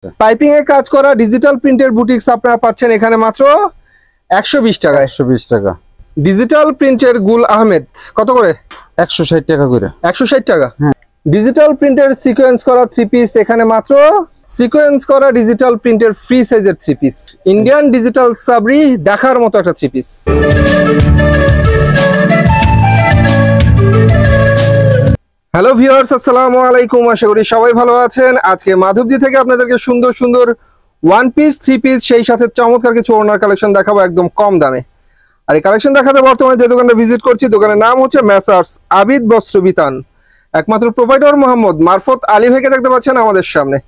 Piping এ কাজ করা digital প্রিন্টের বুটিক্স আপনারা পাচ্ছেন এখানে মাত্র 120 টাকা। 120 টাকা। ডিজিটাল প্রিন্টের গুল আহমেদ কত করে? 160 টাকা করে। 160 টাকা। হ্যাঁ। ডিজিটাল প্রিন্টের সিকোয়েন্স করা থ্রি পিস এখানে মাত্র সিকোয়েন্স করা ডিজিটাল প্রিন্টের ফ্রি সাইজের থ্রি পিস। ইন্ডিয়ান ডিজিটাল সাবরি দেখার মতো একটা থ্রি পিস। হ্যালো ভিউয়ার্স, আসসালামু আলাইকুম। আশা করি সবাই ভালো আছেন। আজকে মাধবদী থেকে আপনাদেরকে সুন্দর সুন্দর ওয়ান পিস থ্রি পিস সেই সাথে চমৎকার কিছু ওড়নার কালেকশন দেখাবো একদম কম দামে। আর এই কালেকশন দেখাতে বর্তমানে যে দোকানটা ভিজিট করছি, দোকানের নাম হচ্ছে মেসার্স আবিদ বস্ত্র বিতান। একমাত্র প্রোভাইডার মোহাম্মদ মারফত আলী ভাইকে দেখতে পাচ্ছেন আমাদের সামনে।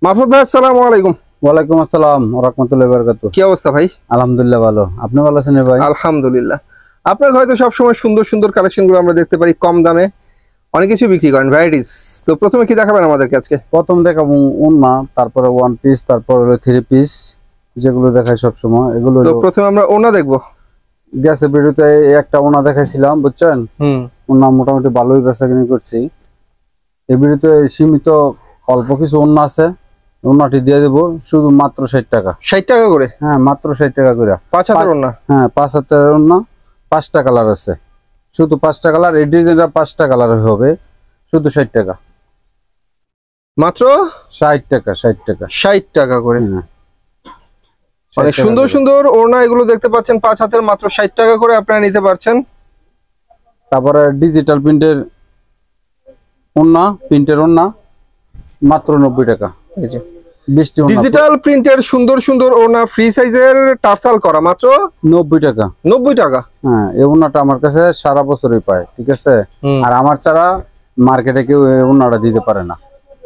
মারফত ভাই, আসসালামু আলাইকুম। ওয়ালাইকুম আসসালাম ওয়া রাহমাতুল্লাহি ওয়া বারাকাতুহু। কি অবস্থা ভাই? আলহামদুলিল্লাহ ভালো। আপনি ভালো আছেন ভাই? আলহামদুলিল্লাহ। আপনার হয়তো সবসময় সুন্দর সুন্দর কালেকশনগুলো আমরা দেখতে পারি কম দামে, অনেক কিছু বিক্রি করেন ভ্যারাইটিস। তো প্রথমে কি দেখাবেন আমাদেরকে আজকে? প্রথম দেখাবো ওন্না, তারপরে ওয়ান পিস, তারপর হলো থ্রি পিস, যেগুলো দেখাই সব সময় এগুলো। তো প্রথমে আমরা ওন্না দেখবো। গ্যাসের ভিডিওতে একটা ওন্না দেখাইছিলাম, বুঝছেন? ওন্না মোটামুটি ভালোই বেচাকেনি করছি। এই ভিডিওতে সীমিত অল্প কিছু ওন্না আছে, ওন্নাটি দিয়ে দেবো শুধু মাত্র 60 টাকা। 60 টাকা করে? হ্যাঁ, মাত্র 60 টাকা করে। 5 হাতের ওন্না? হ্যাঁ, 5 হাতের ওন্না, 5টা কালার আছে, শুধু 5টা কালার। এই ডিজাইনটা 5টা কালার হবে, শুধু 60 টাকা। মাত্র 60 টাকা। 60 টাকা। 60 টাকা করে। অনেক 60 সুন্দর টাকা সুন্দর ওড়না এগুলো দেখতে পাচ্ছেন 5 হাতের, মাত্র 60 টাকা করে আপনারা নিতে পারছেন। তারপরে ডিজিটাল প্রিন্টের ওড়না, প্রিন্টের ওড়না মাত্র 90 টাকা। এই যে বৃষ্টি ওড়না, ডিজিটাল প্রিন্টের সুন্দর সুন্দর ওড়না ফ্রি সাইজের টার্সাল করা মাত্র 90 টাকা। 90 টাকা। হ্যাঁ, এই ওড়নাটা আমার কাছে সারা বছরই পায়, ঠিক আছে? আর আমার ছাড়া মার্কেটে কেউ এই ওড়নাটা দিতে পারে না।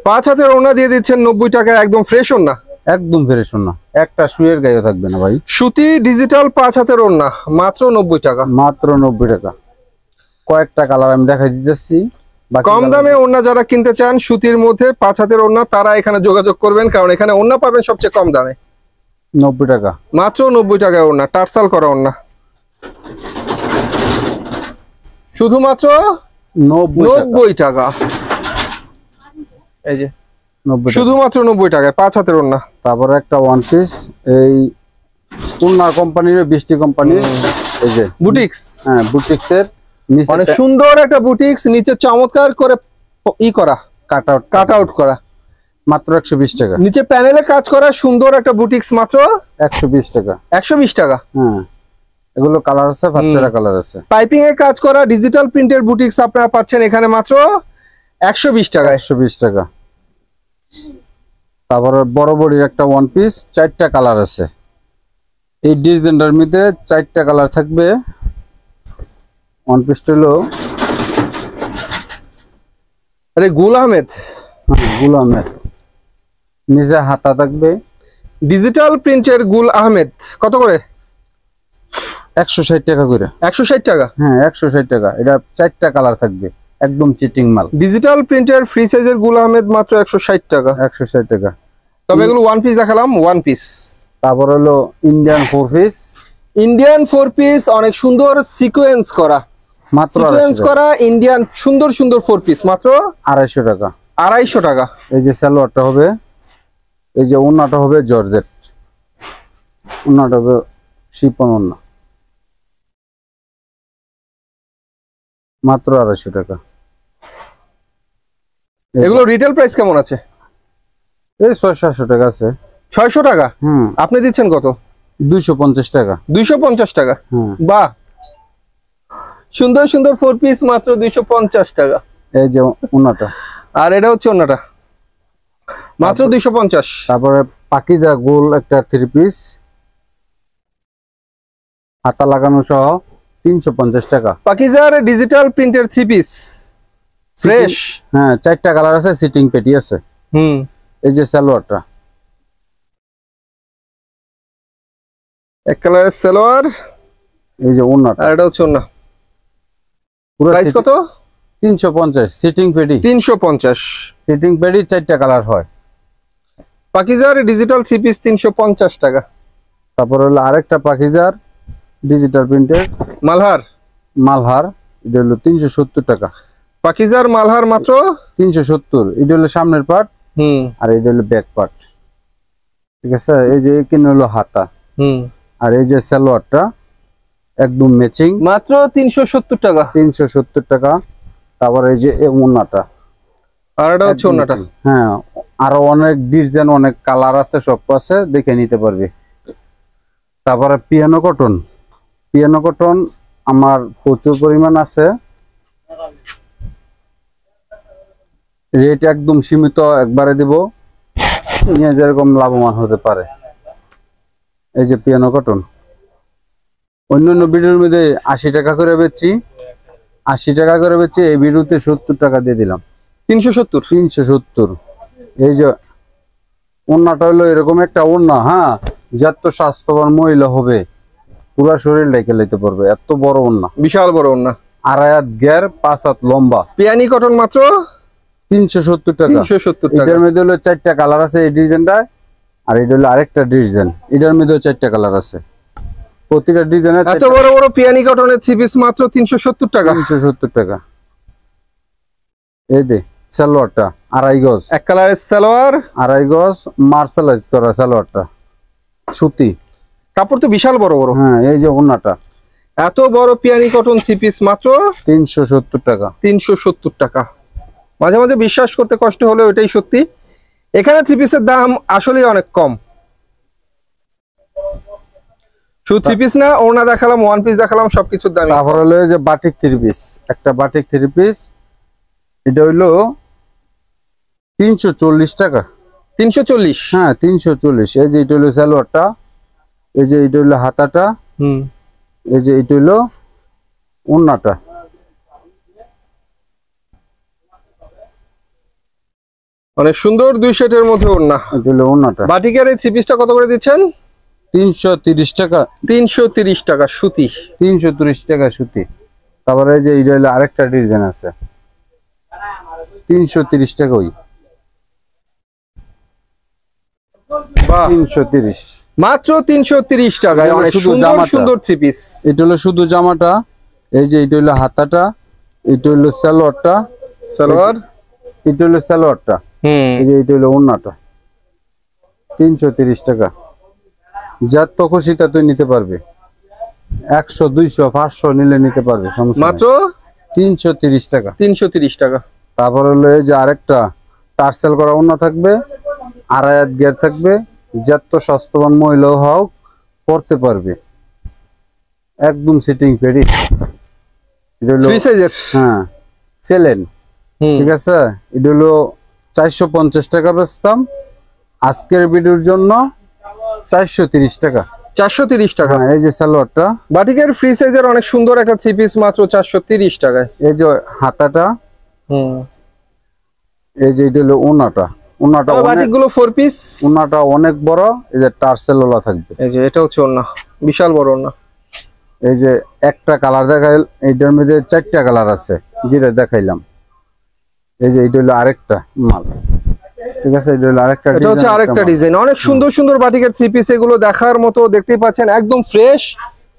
5 হাতের ওড়না দিয়ে দিচ্ছেন 90 টাকা, একদম ফ্রেশ ওড়না, একদম ফ্রেশ ওড়না, একটা সুয়ের গায়ে থাকবে না ভাই। সুতি ডিজিটাল 5 হাতের ওড়না মাত্র 90 টাকা। মাত্র 90 টাকা। কয়েকটা কালার আমি দেখাই দিতেছি। কম দামে ওড়না যারা কিনতে চান সুতির মধ্যে 5 হাতের ওড়না, তারা এখানে যোগাযোগ করবেন, কারণ এখানে ওড়না পাবেন সবচেয়ে কম দামে। 90 টাকা। মাত্র 90 টাকায় ওড়না, টার্সাল করা ওড়না, শুধুমাত্র 90 টাকা। এই যে 90 টাকা, শুধুমাত্র 90 টাকায় 5 হাতের ওড়না। তারপরে একটা ওয়ান পিস, এই ওড়না কোম্পানির, বৃষ্টি কোম্পানির, এই যে বুটিক্স। হ্যাঁ, বুটিক্সের নিচে অনেক সুন্দর একটা বুটিক্স, নিচে চমৎকার করে করা কাট আউট করা, মাত্র 120 টাকা। নিচে প্যানেলে কাজ করা সুন্দর একটা বুটিক্স মাত্র 120 টাকা। 120 টাকা। হ্যাঁ, এগুলো কালার আছে, 5টা কালার আছে। পাইপিং এ কাজ করা ডিজিটাল প্রিন্টের বুটিক্স আপনারা পাচ্ছেন এখানে মাত্র 120 টাকা। 120 টাকা। তারপরে বড় বড়ির একটা ওয়ান পিস, 4টা কালার আছে। এই ডিজাইনটার মধ্যে 4টা কালার থাকবে। ওয়ান পিসটা হলো আরে গুল আহমেদ, গুল আহমেদ, নিচে হাতা থাকবে। ডিজিটাল প্রিন্টের গুল আহমেদ কত করে? 160 টাকা করে। 160 টাকা। হ্যাঁ, 160 টাকা। এটা 4টা কালার থাকবে, একদম চিটিং মাল। ডিজিটাল প্রিন্টের ফ্রি সাইজের গুল আহমেদ মাত্র 160 টাকা। 160 টাকা। তবে এগুলো ওয়ান পিস দেখালাম, ওয়ান পিস। তারপর হলো ইন্ডিয়ান 4 পিস। ইন্ডিয়ান 4 পিস, অনেক সুন্দর সিকোয়েন্স করা, মাত্র সিকোয়েন্স করা ইন্ডিয়ান সুন্দর সুন্দর 4 পিস মাত্র 250 টাকা। 250 টাকা। এই যে সালোয়ারটা হবে, এই যে ওন্নাটা হবে জর্জেট, ওন্নাটা হবে শিপন ওন্না, মাত্র 250 টাকা। এগুলো রিটেল প্রাইস কেমন আছে? এই 600-700 টাকা আছে। 600 টাকা? আপনি দিচ্ছেন কত? 250 টাকা। 250 টাকা। বাহ, সুন্দর সুন্দর 4 পিস মাত্র 250 টাকা। এই যে ওন্নাটা, আর এটা হচ্ছে ওন্নাটা, মাত্র 250। তারপরে পাকিজা গোল একটা 3 পিস, হাতা লাগানো সহ 350 টাকা। পাকিজার ডিজিটাল প্রিন্টের 3 পিস ফ্রেশ। হ্যাঁ, 4টা কালার আছে, সিটিং পেটি আছে। এই যে সালোয়ারটা, এক কালারের সালোয়ার। এই যে ওন্নাটা, আর এটা হচ্ছে ওন্না। পুরো প্রাইস কত? 350। সিটিং পেটি 350। সিটিং পেটি 4টা কালার হয়। পাকিজার ডিজিটাল 3 পিস 350 টাকা। তারপর হলো আরেকটা পাকিজার ডিজিটাল প্রিন্টের মালহার, মালহার, এটা হলো 370 টাকা। পাকিজার মালহার মাত্র 370। এটা হলো সামনের পার্ট, আর এটা হলো ব্যাক পার্ট। ঠিক আছে। এই যে এখানে হলো হাতা, আর এই যে সালোয়ারটা একদম ম্যাচিং, মাত্র 370 টাকা। 370 টাকা। তারপর এই যে ওড়নাটা, আর এটা হচ্ছে ওড়নাটা। হ্যাঁ, আরো অনেক ডিজাইন, অনেক কালার আছে, সব আছে, দেখে নিতে পারবে। তারপরে পিয়ানো কটন, পিয়ানো কটন আমার প্রচুর পরিমাণ আছে, রেট একদম সীমিত, একবারে দিব, নিয়ে যেরকম লাভবান হতে পারে। এই যে পিয়ানো কটন, অন্যান্য ভিডিওর মধ্যে 80 টাকা করে বেচছি, 80 টাকা করে বেচছি, এই ভিডিওতে 70 টাকা দিয়ে দিলাম। 370। 370। এই যে ওড়নাটা হলো এরকম একটা ওড়না, হ্যাঁ, যত স্বাস্থ্যবান মহিলা হবে পুরা শরীর ঢেকে লইতে পারবে, এত বড় ওড়না, বিশাল বড় ওড়না, 2.5 হাত ঘের, 5 হাত লম্বা। পিয়ানি কটন মাত্র 370 টাকা। 370 টাকা। এটার মধ্যে হলো 4টা কালার আছে, এই ডিজাইনটা, আর এটা হলো আরেকটা ডিজাইন, এটার মধ্যেও 4টা কালার আছে, প্রতিটা ডিজাইনে এত বড় বড় পিয়ানি কটনের থ্রি পিস মাত্র 370 টাকা। 370 টাকা। এই দে সালোয়ারটা 2.5 গজ, এক কালারের সালোয়ার, 2.5 গজ মার্শালাইজ করা সালোয়ারটা, সুতি কাপড় তো বিশাল বড় বড়। হ্যাঁ, এই যে ওড়নাটা, এত বড় পিয়ানি কটন থ্রি পিস মাত্র 370 টাকা। 370 টাকা। মাঝে মাঝে বিশ্বাস করতে কষ্ট হলেও এটাই সত্যি, এখানে থ্রি পিসের দাম আসলেই অনেক কম। শুধু থ্রি পিস না, ওড়না দেখালাম, ওয়ান পিস দেখালাম, সবকিছুর দাম। তারপর হলো এই যে বাটিক থ্রি পিস, একটা বাটিক থ্রি পিস, এটা হইলো 340 টাকা। 340। হ্যাঁ, 340। এই যে এটা হলো সালোয়ারটা, এই যে এটা হলো হাতাটা, এই যে এটা হলো ওড়নাটা। অনেক সুন্দর, 2 সেটের মধ্যে ওড়না। এটা হলো ওড়নাটা। বাটিকের এই থ্রি পিসটা কত করে দিচ্ছেন? 330 টাকা। 330 টাকা সুতি। 330 টাকা সুতি। তারপরে এই যে এটা হলো আরেকটা ডিজাইন আছে, 330 টাকা। ওই বাহ, 330, মাত্র 330 টাকায় অনেক সুন্দর সুন্দর থ্রি পিস। এটা হলো শুধু জামাটা, এই যে এটা হলো হাতাটা, এটা হলো সালোয়ারটা, সালোয়ার, এটা হলো সালোয়ারটা, এই যে এটা হলো ওড়নাটা। 330 টাকা। যার তো খুশি তা তুই নিতে পারবে, 100 200 500 নিলে নিতে পারবে, সমস্যা নেই। মাত্র 330 টাকা। 330 টাকা। তারপর হলো এই যে আরেকটা টার্সেল করা ওড়না থাকবে, 2.5 হাত ঘের থাকবে, যার তো স্বাস্থ্যবান মহিলাও হোক পরতে পারবে, একদম সিটিং পেডি। এটা হলো ফ্রি সাইজের, হ্যাঁ, সেলেন, ঠিক আছে। এটা হলো 450 টাকা বেচতাম, আজকের ভিডিওর জন্য 430 টাকা। 430 টাকা। এই যে সালোয়ারটা, বাটিকের ফ্রি সাইজের অনেক সুন্দর একটা থ্রি পিস মাত্র 430 টাকায়। এই যে হাতাটা, এই যে এটা হলো ওড়নাটা, ওড়নাটা বাটিকগুলো 4 পিস, ওড়নাটা অনেক বড়, এই যে টার্সেলওয়ালা থাকবে। এই যে এটা হচ্ছে ওড়না, বিশাল বড় ওড়না। এই যে একটা কালার দেখাই, এইটার মধ্যে 4টা কালার আছে, যেটা দেখাইলাম। এই যে এটা হলো আরেকটা মাল, ঠিক আছে। এটা হলো আরেকটা, এটা হচ্ছে আরেকটা ডিজাইন, অনেক সুন্দর সুন্দর বাটিকের থ্রি পিস, এগুলো দেখার মতো, দেখতেই পাচ্ছেন একদম ফ্রেশ,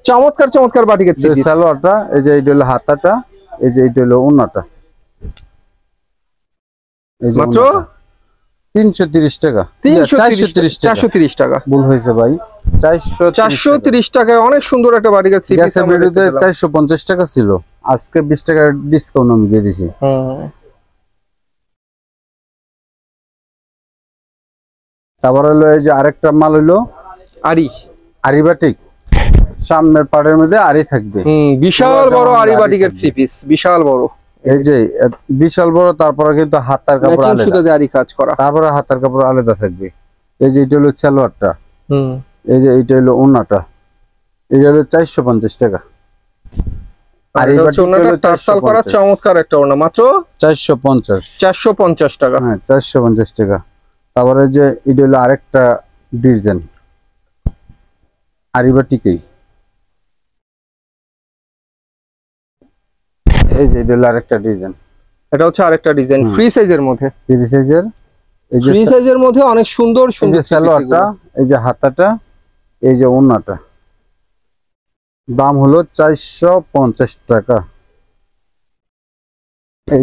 চমৎকার চমৎকার বাটিকের থ্রি পিস। সালোয়ারটা, এই যে এটা হলো হাতাটা, এই যে এটা হলো ওড়নাটা। এই যে মাত্র 330 টাকা। 430 টাকা। ভুল হয়েছে ভাই, 430 টাকায় অনেক সুন্দর একটা বাটিকের থ্রি পিস। 450 টাকা ছিল, আজকে 20 টাকা ডিসকাউন্ট আমি দিয়ে দিছি। তারপর হলো এই যে আরেকটা মাল হলো আরি বাটিক, সামনের পাড়ের মধ্যে আরি থাকবে, বিশাল বড় আরি বাটিকের থ্রি পিস, বিশাল বড়, এই যে বিশাল বড়। তারপরে কিন্তু হাতার কাপড় আলাদা, সুতাতে আরি কাজ করা, তারপরে হাতার কাপড় আলাদা থাকবে। এই যে এটা হলো সালোয়ারটা, এই যে এটা হলো ওড়নাটা, এটা হলো 450 টাকা। আর এই ওড়নাটা টার্সাল করা চমৎকার একটা ওড়না, মাত্র 450 টাকা। হ্যাঁ, 450 টাকা। তারপরে যে এটা হলো আরেকটা ডিজাইন আরি বাটিকেই, এই যে এটা হলো আরেকটা ডিজাইন, এটা হচ্ছে আরেকটা ডিজাইন ফ্রি সাইজের মধ্যে, ফ্রি সাইজের। এই যে ফ্রি সাইজের মধ্যে অনেক সুন্দর সুন্দর সালোয়ারটা, এই যে হাতাটা, এই যে ওড়নাটা, দাম হলো 450 টাকা।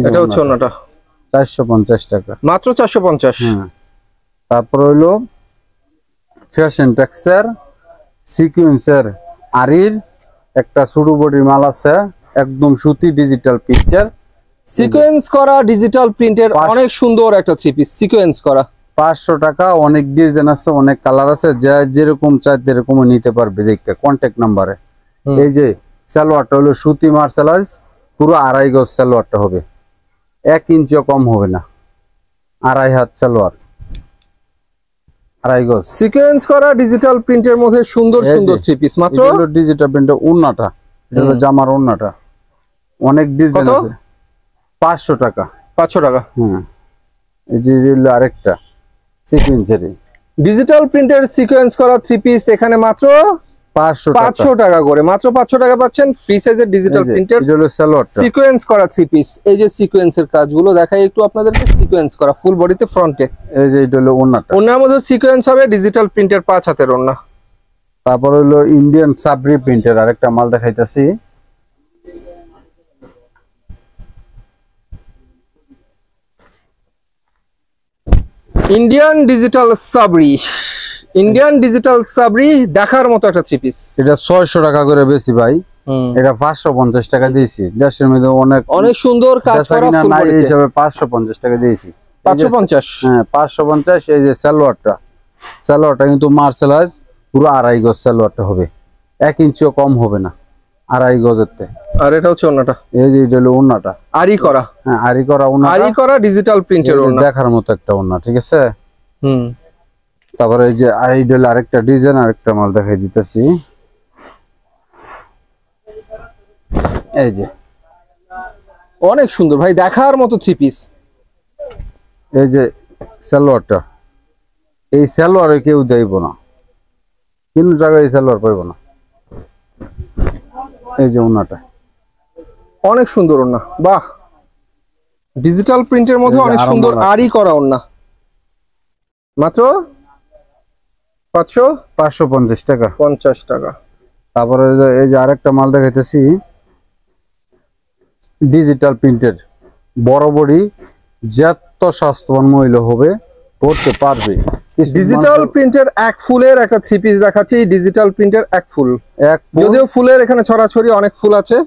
এটা হচ্ছে ওড়নাটা, 450 টাকা, মাত্র 450। হ্যাঁ। তারপর হলো ফ্যাশন টেক্সচার সিকোয়েন্সের আরির একটা ছোট বডির মাল আছে, একদম সুতি ডিজিটাল প্রিন্টার, সিকোয়েন্স করা ডিজিটাল প্রিন্টের অনেক সুন্দর একটা থ্রি পিস সিকোয়েন্স করা। 500 টাকা। অনেক ডিজাইন আছে, অনেক কালার আছে, যা যেরকম চাই সেরকম নিতে পারবে। দেখে কন্ট্যাক্ট নাম্বারে। এই যে সালোয়ারটা হলো সুতি মার্শালাইজ, পুরো 2.5 গজ সালোয়ারটা হবে, 1 ইঞ্চিও কম হবে না, 2.5 হাত সালোয়ার, 2.5 গজ সিকোয়েন্স করা ডিজিটাল প্রিন্টের মধ্যে সুন্দর সুন্দর থ্রি পিস মাত্র ডিজিটাল প্রিন্টের ওন্নাটা, এটা হলো জামার ওন্নাটা, অনেক ডিজাইন আছে। 500 টাকা। 500 টাকা। হ্যাঁ, এই যে হলো আরেকটা সিকোয়েন্সের ডিজিটাল প্রিন্টের সিকোয়েন্স করা থ্রি পিস এখানে মাত্র 500 টাকা করে, মাত্র 500 টাকা পাচ্ছেন ফ্রি সাইজের ডিজিটাল প্রিন্টের সিকোয়েন্স করা থ্রি পিস। এই যে সিকোয়েন্সের কাজগুলো দেখাই একটু আপনাদেরকে, সিকোয়েন্স করা ফুল বডিতে ফ্রন্টে। এই যে এটা হলো ওন্নাটা, ওন্নার মধ্যে সিকোয়েন্স হবে, ডিজিটাল প্রিন্টের 5 হাতের ওন্না। তারপর হলো ইন্ডিয়ান সাবরি প্রিন্টের আরেকটা মাল দেখাইতাছি। ইন্ডিয়ান ডিজিটাল সাবরি, ইন্ডিয়ান ডিজিটাল সাবরি দেখার মতো একটা থ্রি পিস। এটা 600 টাকা করে বেশি ভাই, এটা 550 টাকা দিয়েছি। দেশের মধ্যে অনেক অনেক সুন্দর কাজ করা ফুল বডি বডিতে, হিসাবে 550 টাকা দিয়েছি। 550। হ্যাঁ 550। এই যে সালোয়ারটা কিন্তু মার্শালাইজ, পুরো 2.5 গজ সালোয়ারটা হবে, 1 ইঞ্চিও কম হবে না, 2.5 গজেরতে। আর এটা হচ্ছে ওন্নাটা, এই যে এটা হলো ওন্নাটা আরি করা। হ্যাঁ আরি করা ওন্না, আরি করা ডিজিটাল প্রিন্টের ওন্না, দেখার মতো একটা ওন্না, ঠিক আছে। হুম। তারপরে এই যে আইডল আরেকটা ডিজাইন, আরেকটা মাল দেখাই দিতেছি। এই যে অনেক সুন্দর ভাই, দেখার মতো থ্রি পিস। এই যে সালোয়ারটা, এই সালোয়ারে কেউ দেব না, কোন জায়গায় এই সালোয়ার পাইব না। এই যে ওন্নাটা অনেক সুন্দর ওন্না, বাহ। ডিজিটাল প্রিন্টের মধ্যে অনেক সুন্দর আরি করা ওন্না, মাত্র 550 টাকা। 50 টাকা। তারপরে এই যে আরেকটা মাল দেখাইতেছি, ডিজিটাল প্রিন্টের বড় বডি, যত স্বাস্থ্যবান মহিলা হবে পড়তে পারবে। ডিজিটাল প্রিন্টের এক ফুলের একটা থ্রি পিস দেখাচ্ছি, ডিজিটাল প্রিন্টের এক ফুল। যদিও ফুলের এখানে ছড়াছড়ি অনেক ফুল আছে,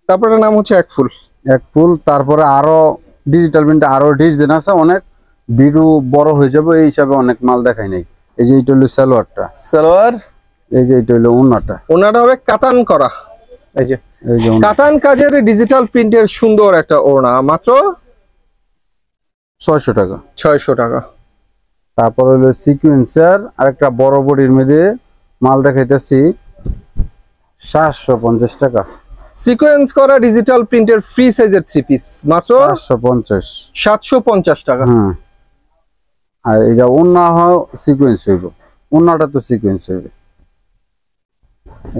তারপরে নাম হচ্ছে এক ফুল। তারপরে আরো ডিজিটাল প্রিন্টে আরো ডিজাইন আছে, অনেক ভিডিও বড় হয়ে যাবে এই হিসাবে অনেক মাল দেখাই নাই। এই যে এটা হলো সালোয়ারটা, সালোয়ার। এই যে এটা হলো ওন্নাটা, ওন্নাটা হবে কাতান করা। এই যে কাতান কাজের ডিজিটাল প্রিন্টের সুন্দর একটা ওড়না, মাত্র 600 টাকা। 600 টাকা। তারপর হলো সিকোয়েন্সার আরেকটা বড় বডির মধ্যে মাল দেখাইতেছি, 750 টাকা। সিকোয়েন্স করা ডিজিটাল প্রিন্টের ফ্রি সাইজের থ্রি পিস, মাত্র 750 টাকা। হ্যাঁ, আর এটা ওন্না হয় সিকোয়েন্স হইব, ওন্নাটা তো সিকোয়েন্স হইবে।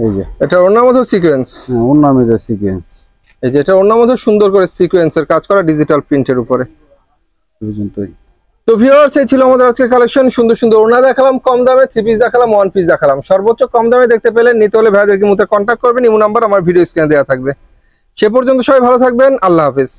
এই যে এটা ওন্নার মধ্যে সিকোয়েন্স, ওন্নার মধ্যে সিকোয়েন্স। এই যে এটা ওন্নার মধ্যে সুন্দর করে সিকোয়েন্সের কাজ করা ডিজিটাল প্রিন্টের উপরে। তো ভিউয়ার্স, এই ছিল আমাদের আজকের কালেকশন। সুন্দর সুন্দর ওড়না দেখালাম, কম দামে থ্রি পিস দেখালাম, ওয়ান পিস দেখালাম। সর্বোচ্চ কম দামে দেখতে পেলে নিতে হলে ভাইদেরকে মুহূর্তে কন্ট্যাক্ট করবেন, ইমো নাম্বার আমার ভিডিও স্ক্রিনে দেওয়া থাকবে। সে পর্যন্ত সবাই ভালো থাকবেন, আল্লাহ হাফেজ।